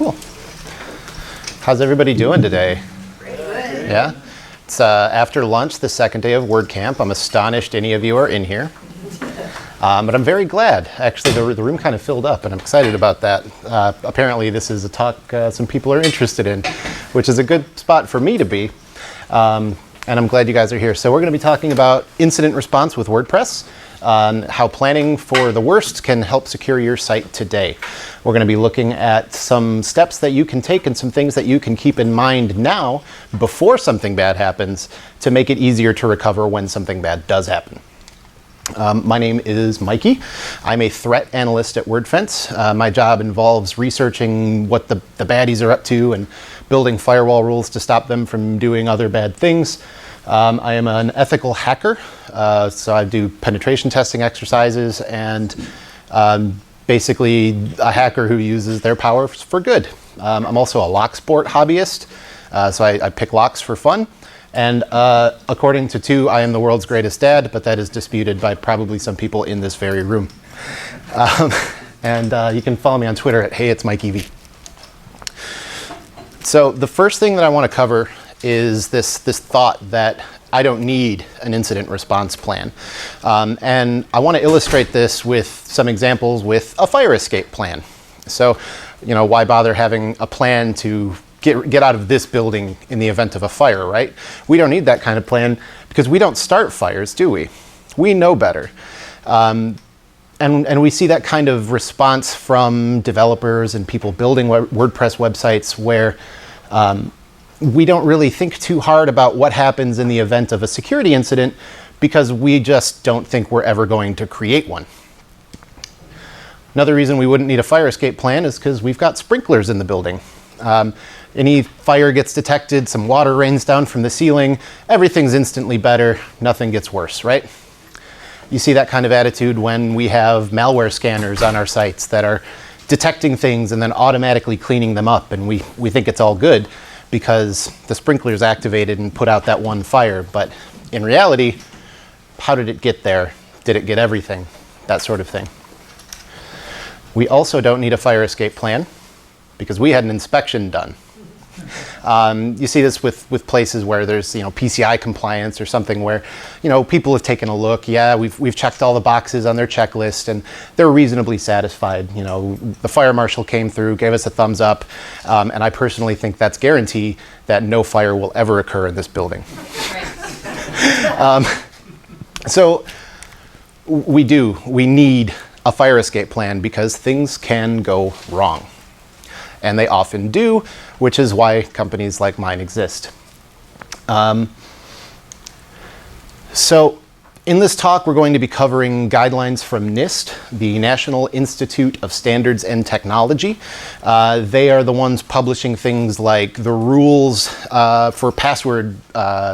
Cool. How's everybody doing today? Pretty good. Yeah? It's after lunch, the second day of WordCamp. I'm astonished any of you are in here. But I'm very glad. Actually, the room kind of filled up, and I'm excited about that. Apparently, this is a talk some people are interested in, which is a good spot for me to be. And I'm glad you guys are here. So we're going to be talking about incident response with WordPress, how planning for the worst can help secure your site today. We're going to be looking at some steps that you can take and some things that you can keep in mind now before something bad happens to make it easier to recover when something bad does happen. My name is Mikey. I'm a threat analyst at WordFence. My job involves researching what the baddies are up to and building firewall rules to stop them from doing other bad things. I am an ethical hacker, so I do penetration testing exercises and basically a hacker who uses their power for good. I'm also a lock sport hobbyist, so I pick locks for fun. And according to two, I am the world's greatest dad, but that is disputed by probably some people in this very room. And you can follow me on Twitter at @HeyIt'sMikeyV. So the first thing that I want to cover is this thought that I don't need an incident response plan. And I want to illustrate this with some examples with a fire escape plan. So, you know, why bother having a plan to get out of this building in the event of a fire, right? We don't need that kind of plan because we don't start fires, do we? We know better. And we see that kind of response from developers and people building WordPress websites where we don't really think too hard about what happens in the event of a security incident because we just don't think we're ever going to create one. Another reason we wouldn't need a fire escape plan is because we've got sprinklers in the building. Any fire gets detected, some water rains down from the ceiling, everything's instantly better, nothing gets worse, right? You see that kind of attitude when we have malware scanners on our sites that are detecting things and then automatically cleaning them up, and we think it's all good because the sprinklers activated and put out that one fire. But in reality, how did it get there? Did it get everything? That sort of thing. We also don't need a fire escape plan because we had an inspection done. You see this with places where there's, you know, PCI compliance or something where, you know, people have taken a look. Yeah, we've checked all the boxes on their checklist and they're reasonably satisfied. You know, the fire marshal came through, gave us a thumbs up, and I personally think that's guarantee that no fire will ever occur in this building. So we need a fire escape plan because things can go wrong. And they often do, which is why companies like mine exist. So in this talk, we're going to be covering guidelines from NIST, the National Institute of Standards and Technology. They are the ones publishing things like the rules for password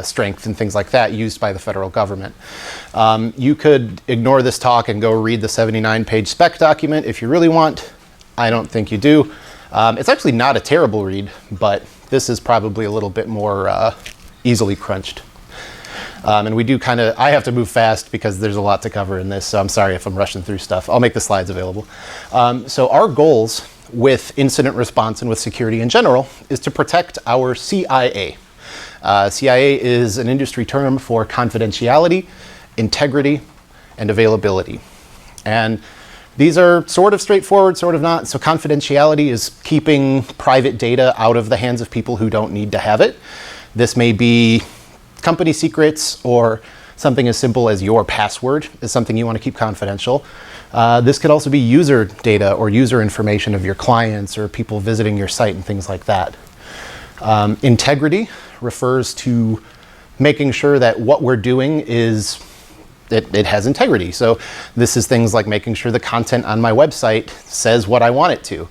strength and things like that used by the federal government. You could ignore this talk and go read the 79-page spec document if you really want. I don't think you do. It's actually not a terrible read, but this is probably a little bit more easily crunched. And we do I have to move fast because there's a lot to cover in this, so I'm sorry if I'm rushing through stuff. I'll make the slides available. So our goals with incident response and with security in general is to protect our CIA. CIA is an industry term for confidentiality, integrity, and availability. And these are sort of straightforward, sort of not. So confidentiality is keeping private data out of the hands of people who don't need to have it. This may be company secrets or something as simple as your password is something you want to keep confidential. This could also be user data or user information of your clients or people visiting your site and things like that. Integrity refers to making sure that what we're doing is it has integrity. So this is things like making sure the content on my website says what I want it to.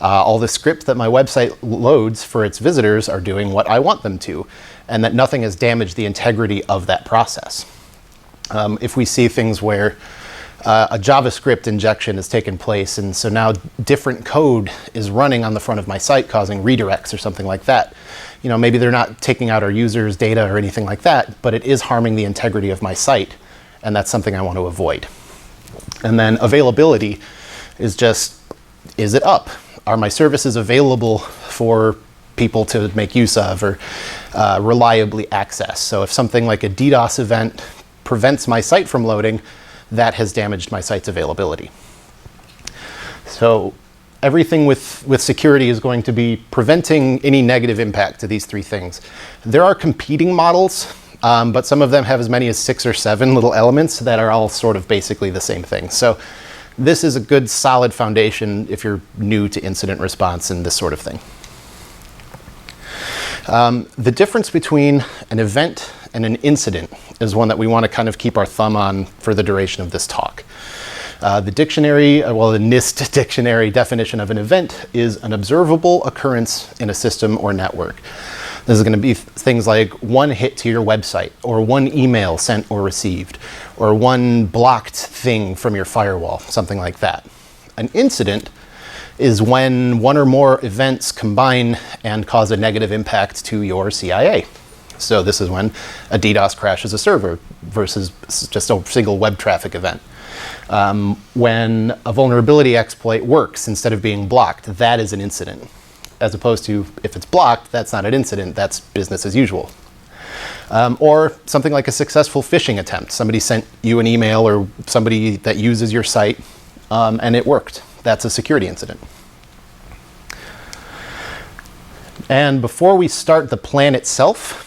All the scripts that my website loads for its visitors are doing what I want them to, and that nothing has damaged the integrity of that process. If we see things where a JavaScript injection has taken place, and so now different code is running on the front of my site causing redirects or something like that, you know, maybe they're not taking out our users' data or anything like that, but it is harming the integrity of my site. And that's something I want to avoid. And then availability is just, is it up? are my services available for people to make use of or reliably access? So if something like a DDoS event prevents my site from loading, that has damaged my site's availability. So everything with security is going to be preventing any negative impact to these three things. There are competing models, but some of them have as many as 6 or 7 little elements that are all sort of basically the same thing. So this is a good solid foundation if you're new to incident response and this sort of thing. The difference between an event and an incident is one that we want to kind of keep our thumb on for the duration of this talk. The dictionary, the NIST dictionary definition of an event is an observable occurrence in a system or network. This is going to be things like one hit to your website, or one email sent or received, or one blocked thing from your firewall, something like that. An incident is when one or more events combine and cause a negative impact to your CIA. So this is when a DDoS crashes a server versus just a single web traffic event. When a vulnerability exploit works instead of being blocked, that is an incident. As opposed to, if it's blocked, that's not an incident, that's business as usual. Or something like a successful phishing attempt. Somebody sent you an email or somebody that uses your site and it worked. That's a security incident. And before we start the plan itself,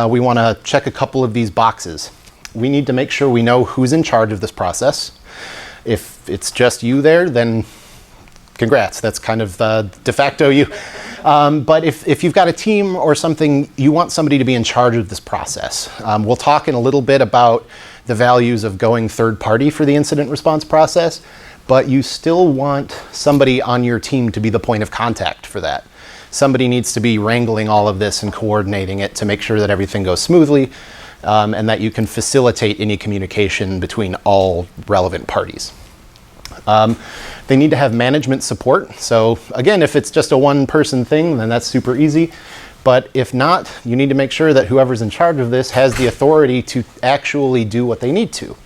we want to check a couple of these boxes. We need to make sure we know who's in charge of this process. If it's just you there, then congrats, that's kind of de facto you. But if you've got a team or something, you want somebody to be in charge of this process. We'll talk in a little bit about the values of going third party for the incident response process, but you still want somebody on your team to be the point of contact for that. Somebody needs to be wrangling all of this and coordinating it to make sure that everything goes smoothly and that you can facilitate any communication between all relevant parties. They need to have management support. So again, if it's just a one-person thing, then that's super easy. But if not, you need to make sure that whoever's in charge of this has the authority to actually do what they need to.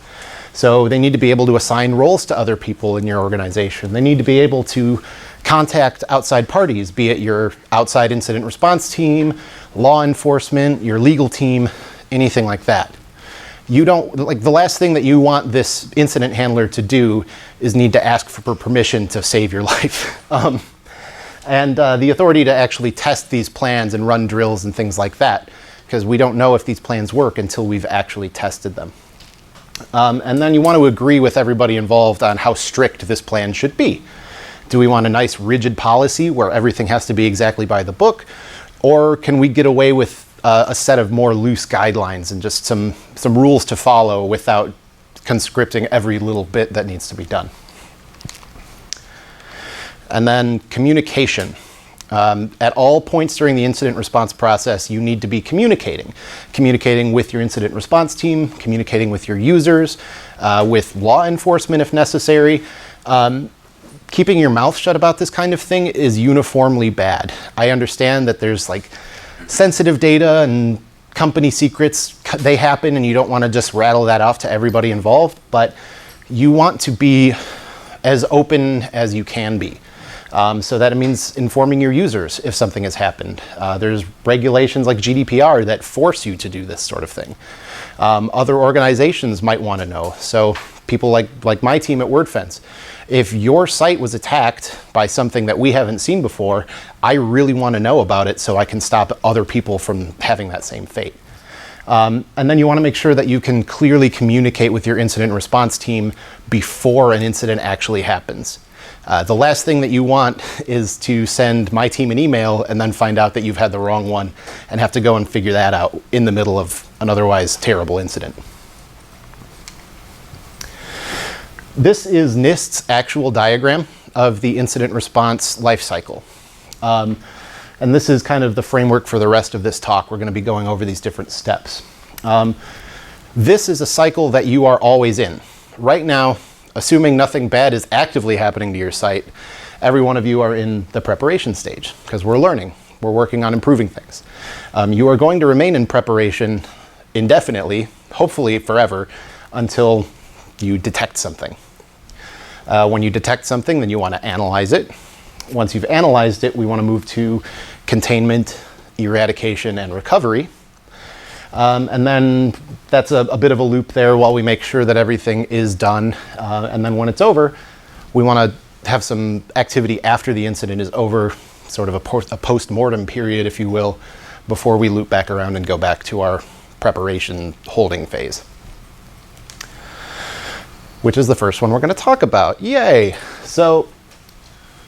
So they need to be able to assign roles to other people in your organization. They need to be able to contact outside parties, be it your outside incident response team, law enforcement, your legal team, anything like that. You don't, like, the last thing that you want this incident handler to do is need to ask for permission to save your life. And the authority to actually test these plans and run drills and things like that, because we don't know if these plans work until we've actually tested them. And then you want to agree with everybody involved on how strict this plan should be. Do we want a nice rigid policy where everything has to be exactly by the book? Or can we get away with a set of more loose guidelines and just some rules to follow without conscripting every little bit that needs to be done? And then communication. At all points during the incident response process, you need to be communicating. Communicating with your incident response team, communicating with your users, with law enforcement if necessary. Keeping your mouth shut about this kind of thing is uniformly bad. I understand that there's like sensitive data and company secrets, they happen and you don't want to just rattle that off to everybody involved, but you want to be as open as you can be. So that means informing your users if something has happened. There's regulations like GDPR that force you to do this sort of thing. Other organizations might want to know. So people like my team at WordFence, if your site was attacked by something that we haven't seen before, I really want to know about it so I can stop other people from having that same fate. And then you want to make sure that you can clearly communicate with your incident response team before an incident actually happens. The last thing that you want is to send my team an email and then find out that you've had the wrong one and have to go and figure that out in the middle of an otherwise terrible incident. This is NIST's actual diagram of the incident response lifecycle. And this is kind of the framework for the rest of this talk. We're going to be going over these different steps. This is a cycle that you are always in. Right now, assuming nothing bad is actively happening to your site, every one of you are in the preparation stage because we're learning. We're working on improving things. You are going to remain in preparation indefinitely, hopefully forever, until you detect something. When you detect something, then you want to analyze it, Once you've analyzed it, we want to move to containment, eradication, and recovery. And then that's a bit of a loop there while we make sure that everything is done. And then when it's over, we want to have some activity after the incident is over, sort of a post-mortem period, if you will, before we loop back around and go back to our preparation holding phase, which is the first one we're going to talk about. Yay! So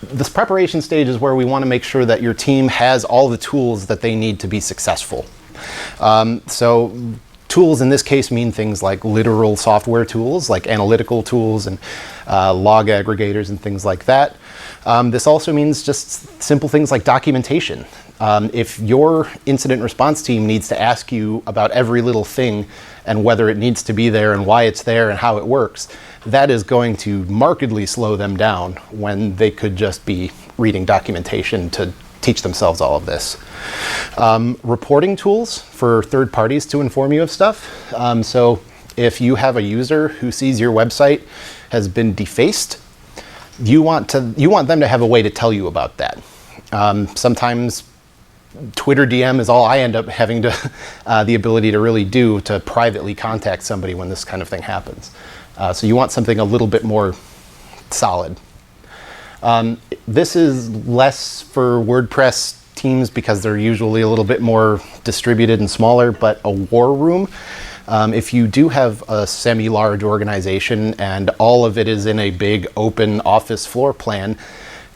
this preparation stage is where we want to make sure that your team has all the tools that they need to be successful. So tools in this case mean things like literal software tools, like analytical tools and log aggregators and things like that. This also means just simple things like documentation. If your incident response team needs to ask you about every little thing and whether it needs to be there and why it's there and how it works, that is going to markedly slow them down when they could just be reading documentation to teach themselves all of this. Reporting tools for third parties to inform you of stuff. So if you have a user who sees your website has been defaced, you want them to have a way to tell you about that. Sometimes Twitter DM is all I end up having to the ability to really do to privately contact somebody when this kind of thing happens. So you want something a little bit more solid. This is less for WordPress teams because they're usually a little bit more distributed and smaller, but a war room, if you do have a semi-large organization and all of it is in a big open office floor plan,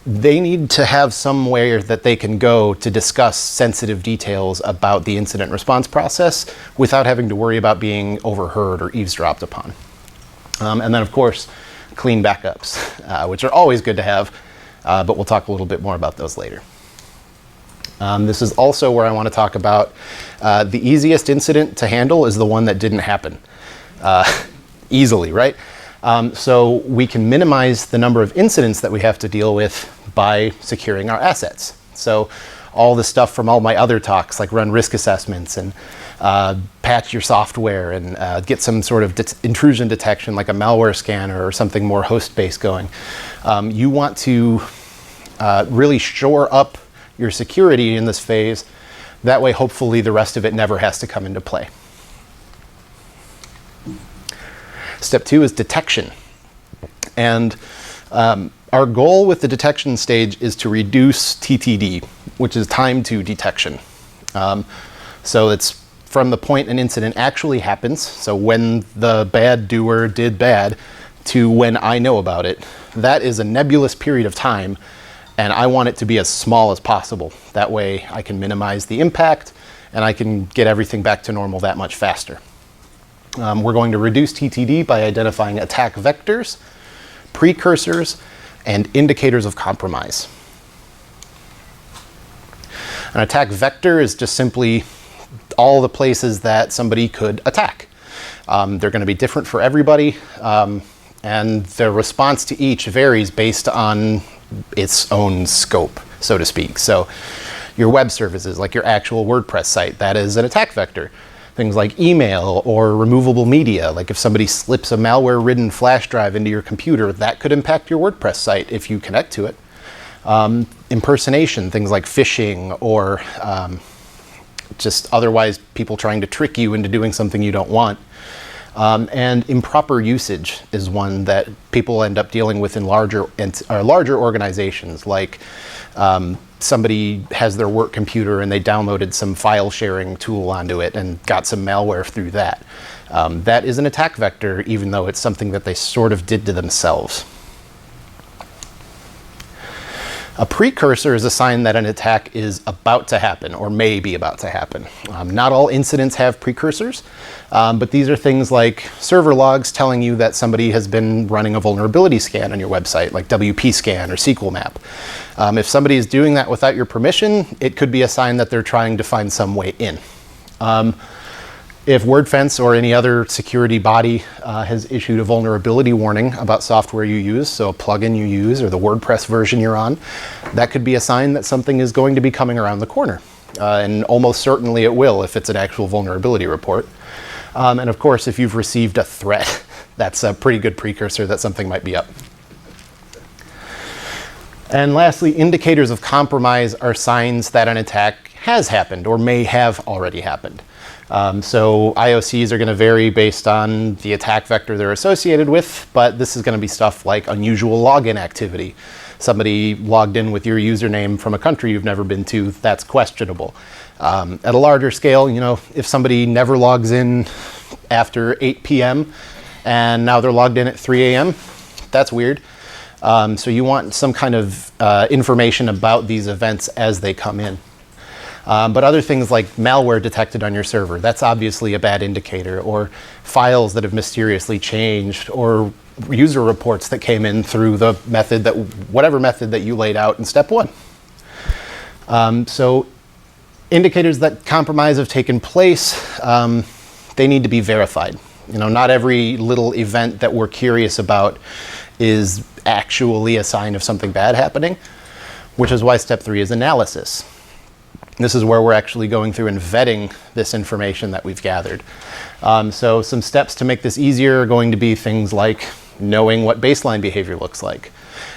they need to have somewhere that they can go to discuss sensitive details about the incident response process without having to worry about being overheard or eavesdropped upon. And then, of course, clean backups, which are always good to have, but we'll talk a little bit more about those later. This is also where I want to talk about the easiest incident to handle is the one that didn't happen easily, right? So we can minimize the number of incidents that we have to deal with by securing our assets. So all the stuff from all my other talks, like run risk assessments and patch your software and get some sort of intrusion detection like a malware scanner or something more host-based going. You want to really shore up your security in this phase. That way, hopefully, the rest of it never has to come into play. Step 2 is detection. And our goal with the detection stage is to reduce TTD, which is time to detection. So it's from the point an incident actually happens, so when the bad doer did bad, to when I know about it. That is a nebulous period of time, and I want it to be as small as possible. That way I can minimize the impact and I can get everything back to normal that much faster. We're going to reduce TTD by identifying attack vectors, precursors, and indicators of compromise. An attack vector is just simply all the places that somebody could attack. They're going to be different for everybody, and the response to each varies based on its own scope, so to speak. So your web services, like your actual WordPress site, that is an attack vector. Things like email or removable media, like if somebody slips a malware-ridden flash drive into your computer, that could impact your WordPress site if you connect to it. Impersonation, things like phishing or just otherwise people trying to trick you into doing something you don't want. And improper usage is one that people end up dealing with in larger organizations, like somebody has their work computer and they downloaded some file sharing tool onto it and got some malware through that. That is an attack vector, even though it's something that they sort of did to themselves. A precursor is a sign that an attack is about to happen or may be about to happen. Not all incidents have precursors, but these are things like server logs telling you that somebody has been running a vulnerability scan on your website, like WP scan or SQL map. If somebody is doing that without your permission, it could be a sign that they're trying to find some way in. If WordFence or any other security body has issued a vulnerability warning about software you use, so a plugin you use or the WordPress version you're on, that could be a sign that something is going to be coming around the corner. And almost certainly it will if it's an actual vulnerability report. And of course, if you've received a threat, that's a pretty good precursor that something might be up. And lastly, indicators of compromise are signs that an attack has happened or may have already happened. So IOCs are going to vary based on the attack vector they're associated with, but this is going to be stuff like unusual login activity. Somebody logged in with your username from a country you've never been to, that's questionable. At a larger scale, you know, if somebody never logs in after 8 p.m. and now they're logged in at 3 a.m., that's weird. So you want some kind of information about these events as they come in. But other things like malware detected on your server, that's obviously a bad indicator, or files that have mysteriously changed, or user reports that came in through the method that, whatever method that you laid out in step 1. So indicators that compromise have taken place, they need to be verified. You know, not every little event that we're curious about is actually a sign of something bad happening, which is why step 3 is analysis. This is where we're actually going through and vetting this information that we've gathered. So some steps to make this easier are going to be things like knowing what baseline behavior looks like.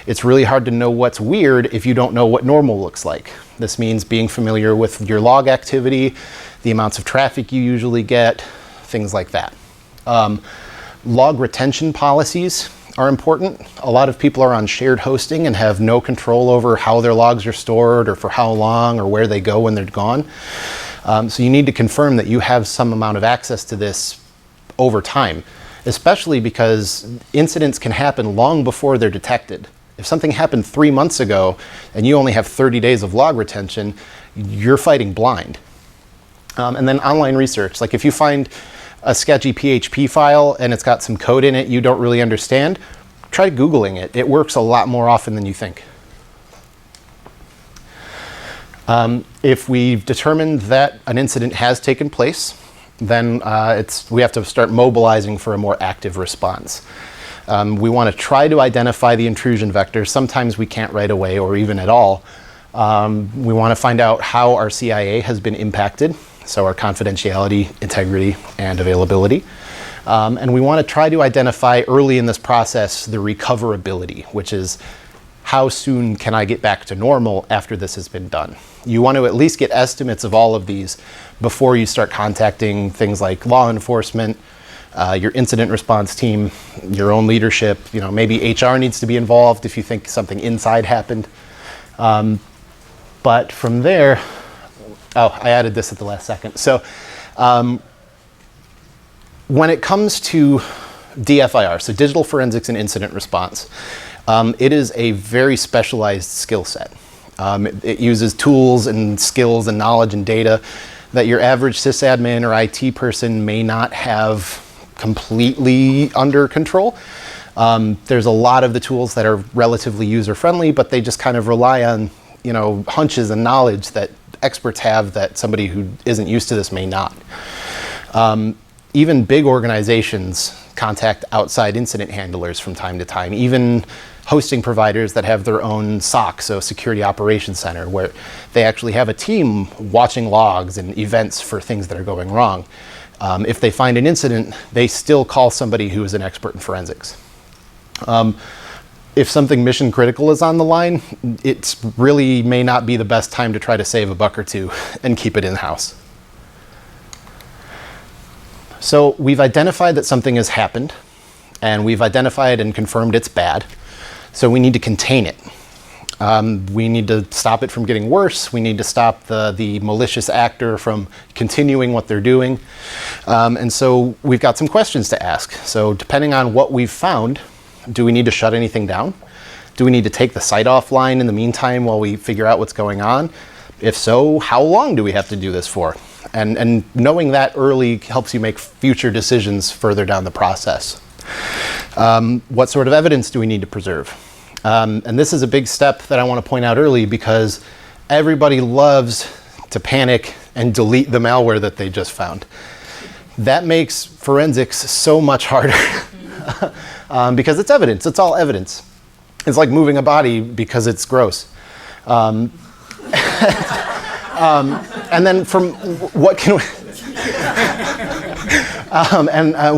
It's really hard to know what's weird if you don't know what normal looks like. This means being familiar with your log activity, the amounts of traffic you usually get, things like that. Log retention policies are important. A lot of people are on shared hosting and have no control over how their logs are stored or for how long or where they go when they're gone. So you need to confirm that you have some amount of access to this over time, especially because incidents can happen long before they're detected. If something happened 3 months ago and you only have 30 days of log retention, you're fighting blind. And then online research, like if you find a sketchy PHP file and it's got some code in it you don't really understand, try Googling it. It works a lot more often than you think. If we've determined that an incident has taken place, then we have to start mobilizing for a more active response. We want to try to identify the intrusion vector. Sometimes we can't right away or even at all. We want to find out how our CIA has been impacted, so our confidentiality, integrity, and availability. And we want to try to identify early in this process the recoverability, which is how soon can I get back to normal after this has been done. You want to at least get estimates of all of these before you start contacting things like law enforcement, your incident response team, your own leadership. You know, maybe HR needs to be involved if you think something inside happened. But from there, oh, I added this at the last second. So when it comes to DFIR, so digital forensics and incident response, it is a very specialized skill set. It uses tools and skills and knowledge and data that your average sysadmin or IT person may not have completely under control. There's a lot of the tools that are relatively user-friendly, but they just kind of rely on, you know, hunches and knowledge that experts have that somebody who isn't used to this may not. Even big organizations contact outside incident handlers from time to time, even hosting providers that have their own SOC, so Security Operations Center, where they actually have a team watching logs and events for things that are going wrong. If they find an incident, they still call somebody who is an expert in forensics. If something mission critical is on the line, it really may not be the best time to try to save a buck or two and keep it in-house. So we've identified that something has happened, and we've identified and confirmed it's bad. So we need to contain it. We need to stop it from getting worse. We need to stop the malicious actor from continuing what they're doing. And so we've got some questions to ask. So depending on what we've found, do we need to shut anything down? Do we need to take the site offline in the meantime while we figure out what's going on? If so, how long do we have to do this for? And knowing that early helps you make future decisions further down the process. What sort of evidence do we need to preserve? And this is a big step that I want to point out early because everybody loves to panic and delete the malware that they just found. That makes forensics so much harder because it's evidence. It's all evidence. It's like moving a body because it's gross. And then from what can we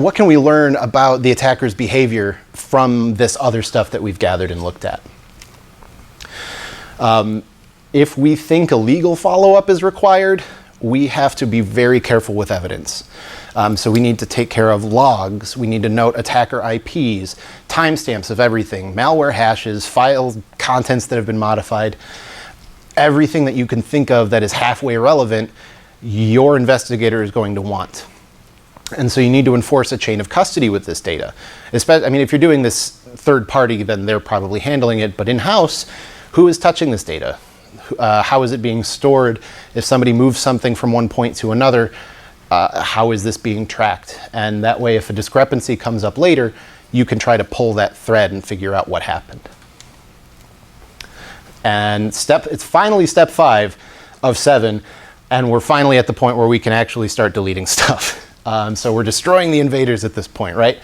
what can we learn about the attacker's behavior from this other stuff that we've gathered and looked at? If we think a legal follow-up is required, we have to be very careful with evidence. So we need to take care of logs, we need to note attacker IPs, timestamps of everything, malware hashes, file contents that have been modified, everything that you can think of that is halfway relevant, your investigator is going to want. And so you need to enforce a chain of custody with this data. I mean, if you're doing this third party, then they're probably handling it, but in-house, who is touching this data? How is it being stored? If somebody moves something from one point to another, how is this being tracked? And that way, if a discrepancy comes up later, you can try to pull that thread and figure out what happened. And it's finally step 5 of 7, and we're finally at the point where we can actually start deleting stuff. So we're destroying the invaders at this point, right?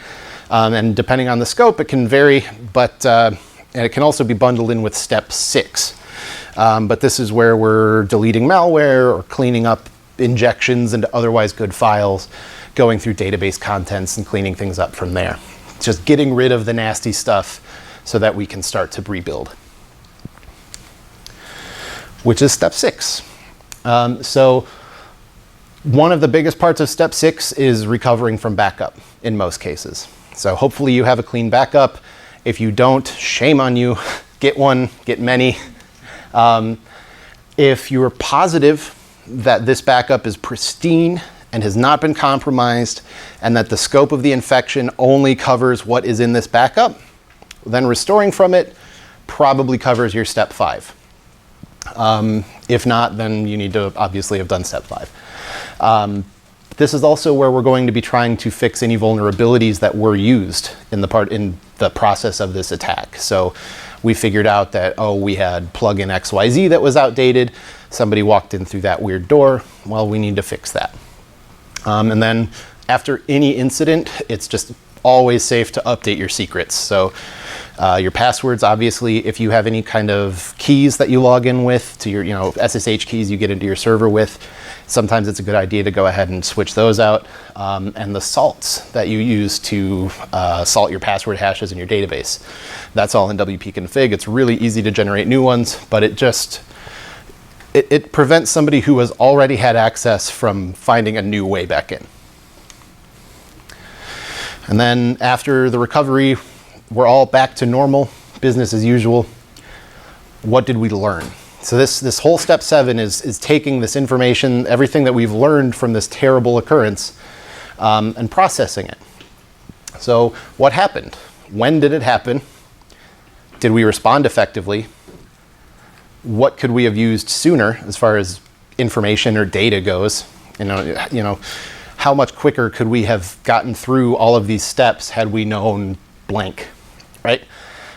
And depending on the scope, it can vary, but and it can also be bundled in with step 6. But this is where we're deleting malware or cleaning up injections into otherwise good files, going through database contents and cleaning things up from there. Just getting rid of the nasty stuff so that we can start to rebuild, which is step 6. So one of the biggest parts of step 6 is recovering from backup in most cases. So hopefully you have a clean backup. If you don't, shame on you. Get one, get many. If you're positive that this backup is pristine and has not been compromised, and that the scope of the infection only covers what is in this backup, then restoring from it probably covers your step 5. If not, then you need to obviously have done step 5. This is also where we're going to be trying to fix any vulnerabilities that were used in the process of this attack. So we figured out that, oh, we had plugin XYZ that was outdated. Somebody walked in through that weird door. Well, we need to fix that. And then after any incident, it's just always safe to update your secrets. So your passwords, obviously, if you have any kind of keys that you log in with to your, SSH keys you get into your server with, sometimes it's a good idea to go ahead and switch those out. And the salts that you use to salt your password hashes in your database, that's all in WP config. It's really easy to generate new ones, but it prevents somebody who has already had access from finding a new way back in. And then after the recovery, we're all back to normal, business as usual. What did we learn? So this whole step 7 is taking this information, everything that we've learned from this terrible occurrence, and processing it. So what happened? When did it happen? Did we respond effectively? What could we have used sooner as far as information or data goes? How much quicker could we have gotten through all of these steps had we known blank, right?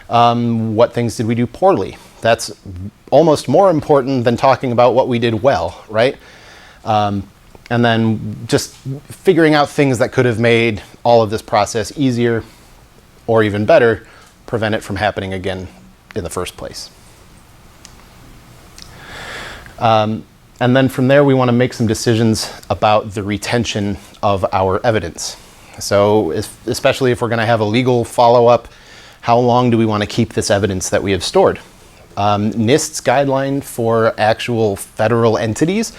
What things did we do poorly? That's almost more important than talking about what we did well, right? And then just figuring out things that could have made all of this process easier, or even better, prevent it from happening again in the first place. And then from there, we want to make some decisions about the retention of our evidence. So especially if we're going to have a legal follow-up, how long do we want to keep this evidence that we have stored? NIST's guideline for actual federal entities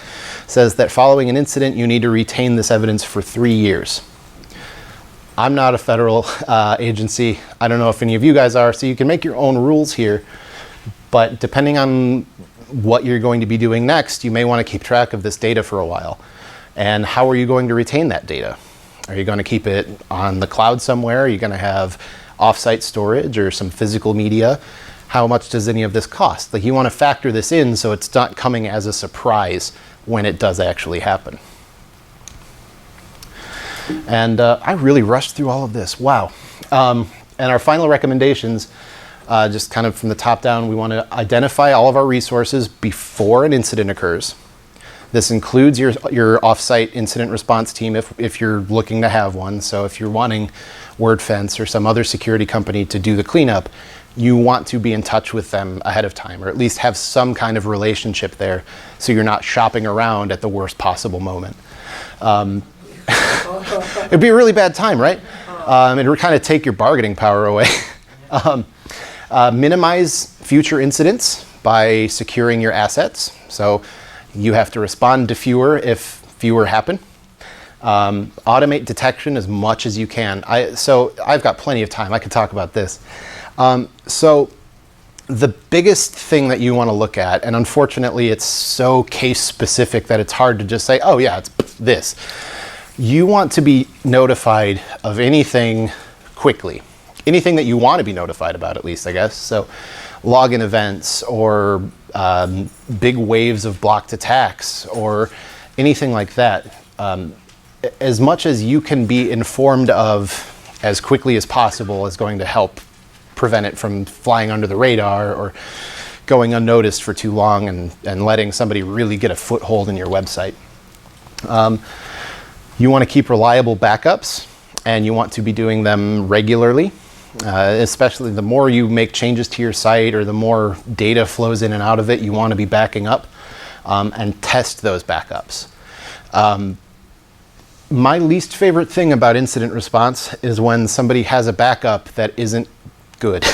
says that following an incident, you need to retain this evidence for 3 years. I'm not a federal agency. I don't know if any of you guys are, so you can make your own rules here. But depending on what you're going to be doing next, you may want to keep track of this data for a while. And how are you going to retain that data? Are you going to keep it on the cloud somewhere? Are you going to have offsite storage or some physical media? How much does any of this cost? Like, you want to factor this in so it's not coming as a surprise when it does actually happen. And I really rushed through all of this. Wow. And our final recommendations, just kind of from the top down, we want to identify all of our resources before an incident occurs. This includes your offsite incident response team if you're looking to have one. So if you're wanting WordFence or some other security company to do the cleanup, you want to be in touch with them ahead of time, or at least have some kind of relationship there so you're not shopping around at the worst possible moment. It'd be a really bad time, right? It would kind of take your bargaining power away. Minimize future incidents by securing your assets. So you have to respond to fewer if fewer happen. Automate detection as much as you can. So I've got plenty of time. I could talk about this. So the biggest thing that you want to look at, and unfortunately it's so case specific that it's hard to just say, oh yeah, it's this. You want to be notified of anything quickly. Anything that you want to be notified about, at least, I guess. So login events or big waves of blocked attacks or anything like that. As much as you can be informed of as quickly as possible is going to help prevent it from flying under the radar or going unnoticed for too long and letting somebody really get a foothold in your website. You want to keep reliable backups, and you want to be doing them regularly. Especially the more you make changes to your site or the more data flows in and out of it, you want to be backing up and test those backups. My least favorite thing about incident response is when somebody has a backup that isn't good.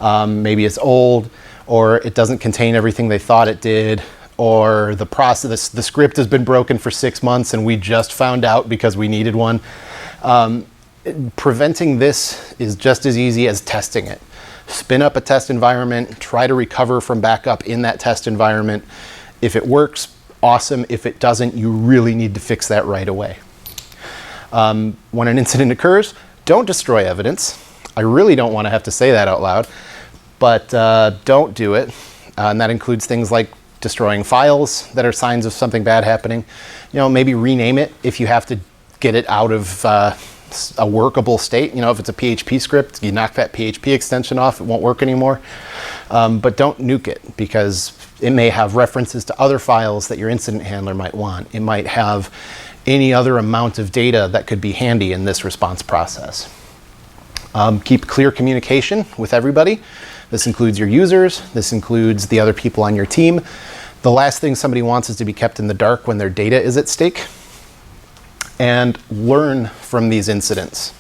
Maybe it's old, or it doesn't contain everything they thought it did, or the script has been broken for 6 months and we just found out because we needed one. Preventing this is just as easy as testing it. Spin up a test environment, try to recover from backup in that test environment. If it works, awesome. If it doesn't, you really need to fix that right away. When an incident occurs, don't destroy evidence. I really don't want to have to say that out loud, but don't do it. And that includes things like destroying files that are signs of something bad happening. Maybe rename it if you have to get it out of a workable state. If it's a PHP script, you knock that PHP extension off, it won't work anymore. But don't nuke it, because it may have references to other files that your incident handler might want. It might have any other amount of data that could be handy in this response process. Keep clear communication with everybody. This includes your users. This includes the other people on your team. The last thing somebody wants is to be kept in the dark when their data is at stake. And learn from these incidents.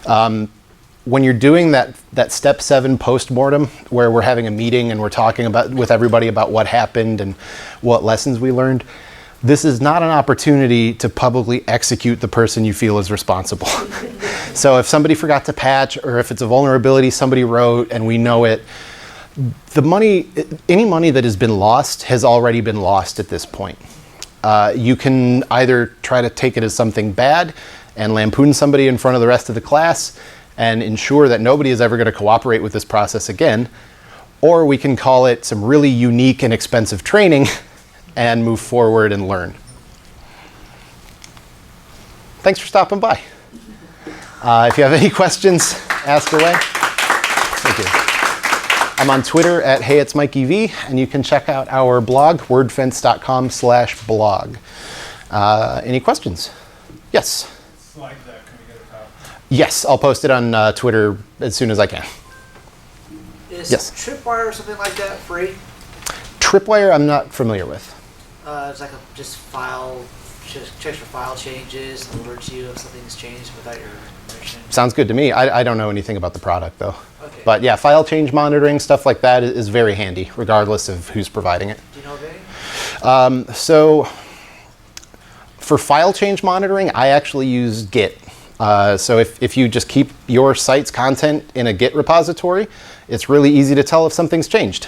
When you're doing that step 7 postmortem, where we're having a meeting and we're talking with everybody about what happened and what lessons we learned, this is not an opportunity to publicly execute the person you feel is responsible. So if somebody forgot to patch, or if it's a vulnerability somebody wrote and we know it, any money that has been lost has already been lost at this point. You can either try to take it as something bad and lampoon somebody in front of the rest of the class and ensure that nobody is ever going to cooperate with this process again, or we can call it some really unique and expensive training and move forward and learn. Thanks for stopping by. If you have any questions, ask away. Thank you. I'm on Twitter at Hey It's Mikey V, and you can check out our blog, wordfence.com/blog. Any questions? Yes? Slide deck, can we get it out? Yes, I'll post it on Twitter as soon as I can. Is Yes. Tripwire or something like that free? Tripwire, I'm not familiar with. It's like checks for file changes, and alerts you if something's changed without your permission. Sounds good to me. I don't know anything about the product, though. Okay. But yeah, file change monitoring, stuff like that is very handy, regardless of who's providing it. Do you know of any? So for file change monitoring, I actually use Git. So if you just keep your site's content in a Git repository, it's really easy to tell if something's changed.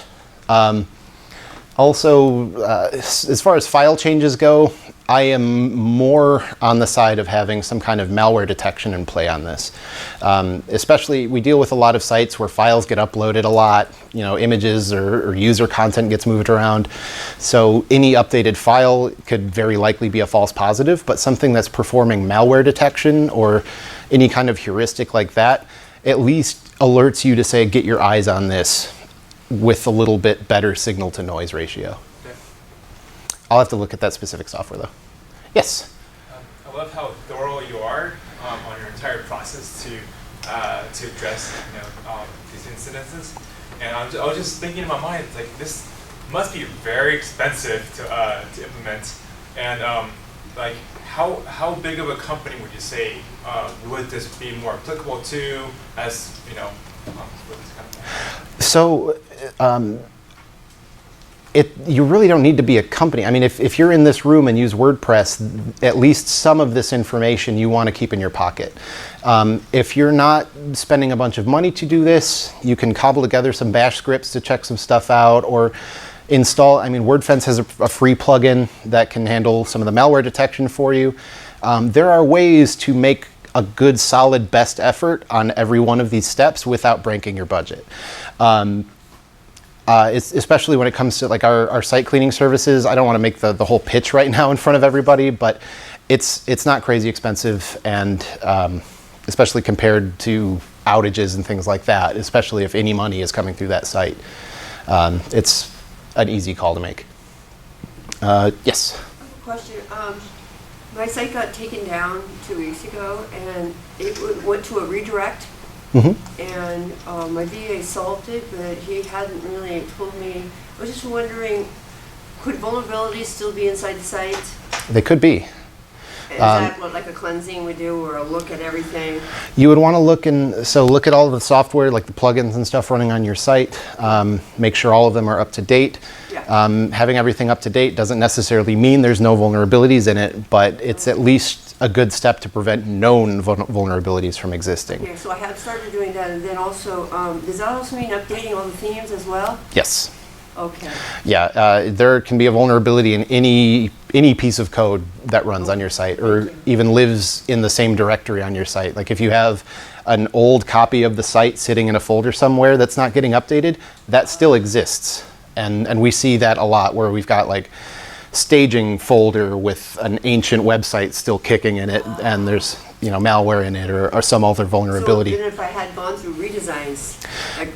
Also, as far as file changes go, I am more on the side of having some kind of malware detection in play on this. Especially, we deal with a lot of sites where files get uploaded a lot, images or user content gets moved around. So any updated file could very likely be a false positive, but something that's performing malware detection or any kind of heuristic like that at least alerts you to say, get your eyes on this with a little bit better signal to noise ratio. Okay. I'll have to look at that specific software though. Yes? I love how thorough you are on your entire process to address these incidences. And I was just thinking in my mind, like, this must be very expensive to implement. And like, how big of a company would you say would this be more applicable to, as with this kind of thing? So you really don't need to be a company. I mean, if you're in this room and use WordPress, at least some of this information you want to keep in your pocket. If you're not spending a bunch of money to do this, you can cobble together some bash scripts to check some stuff out, or install. I mean, WordFence has a free plugin that can handle some of the malware detection for you. There are ways to make a good, solid, best effort on every one of these steps without breaking your budget. Especially when it comes to like our site cleaning services. I don't want to make the whole pitch right now in front of everybody, but it's not crazy expensive, and especially compared to outages and things like that, especially if any money is coming through that site. It's an easy call to make. Yes? Question. My site got taken down 2 weeks ago, and it went to a redirect. Mm-hmm. And my VA solved it, but he hadn't really told me. I was just wondering, could vulnerabilities still be inside the site? They could be. Is that what like a cleansing would do, or a look at everything? You would want to look look at all of the software, like the plugins and stuff running on your site. Make sure all of them are up to date. Yeah. Having everything up to date doesn't necessarily mean there's no vulnerabilities in it, but it's at least a good step to prevent known vulnerabilities from existing. Okay, so I have started doing that, and then also, does that also mean updating all the themes as well? Yes. Okay. Yeah, there can be a vulnerability in any piece of code that runs on your site, or even lives in the same directory on your site. Like if you have an old copy of the site sitting in a folder somewhere that's not getting updated, that still exists. And we see that a lot, where we've got like staging folder with an ancient website still kicking in it, and there's malware in it, or some other vulnerability. So even if I had gone through redesigns,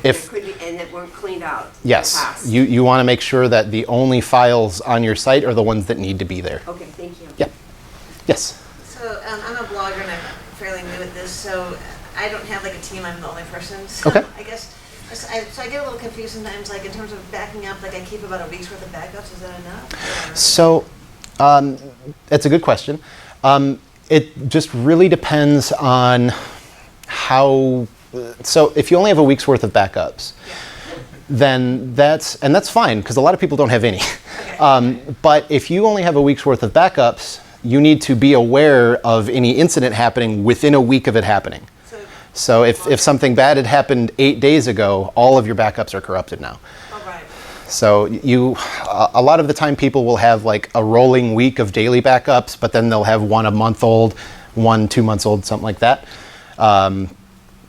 If- there could be, and that weren't cleaned out. Yes, in the past. you want to make sure that the only files on your site are the ones that need to be there. Okay, thank you. Yeah. Yes. So I'm a blogger and I'm fairly new at this, so I don't have like a team, I'm the only person. So Okay. I guess, so I get a little confused sometimes, like in terms of backing up, like I keep about a week's worth of backups, is that enough? Or- So, it's a good question. It just really depends on how. So, if you only have a week's worth of backups, then that's fine, because a lot of people don't have any. Okay. But if you only have a week's worth of backups, you need to be aware of any incident happening within a week of it happening. So if something bad had happened 8 days ago, all of your backups are corrupted now. All right. So a lot of the time people will have like a rolling week of daily backups, but then they'll have one a month old, one 2 months old, something like that.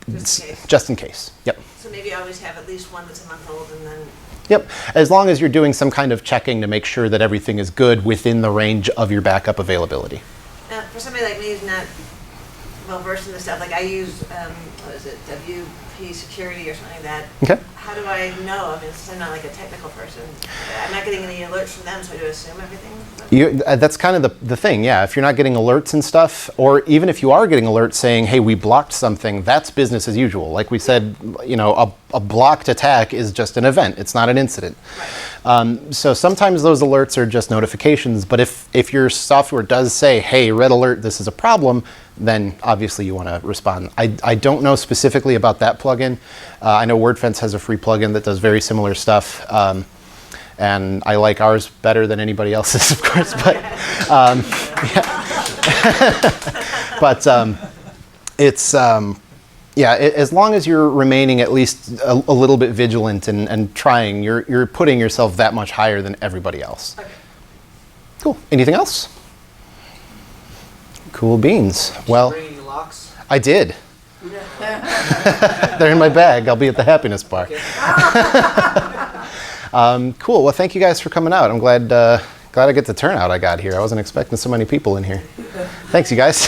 Just in case. Just in case. Yep. So maybe I always have at least one that's a month old and then, Yep. As long as you're doing some kind of checking to make sure that everything is good within the range of your backup availability. for somebody like me who's not well versed in this stuff, like I use, what is it, WP security or something like that. Okay. How do I know? I mean, since I'm not like a technical person, I'm not getting any alerts from them, so I do assume everything. That's kind of the thing, yeah. If you're not getting alerts and stuff, or even if you are getting alerts saying, hey, we blocked something, that's business as usual. Like we said, a blocked attack is just an event. It's not an incident. Right. So sometimes those alerts are just notifications, but if your software does say, hey, red alert, this is a problem, then obviously you want to respond. I don't know specifically about that plugin. I know WordFence has a free plugin that does very similar stuff. And I like ours better than anybody else's, of course. But as long as you're remaining at least a little bit vigilant and trying, you're putting yourself that much higher than everybody else. Okay. Cool. Anything else? Cool beans. Well, Bringing the locks? I did. They're in my bag. I'll be at the happiness bar. Cool. Well, thank you guys for coming out. I'm glad I get the turnout I got here. I wasn't expecting so many people in here. Thanks, you guys.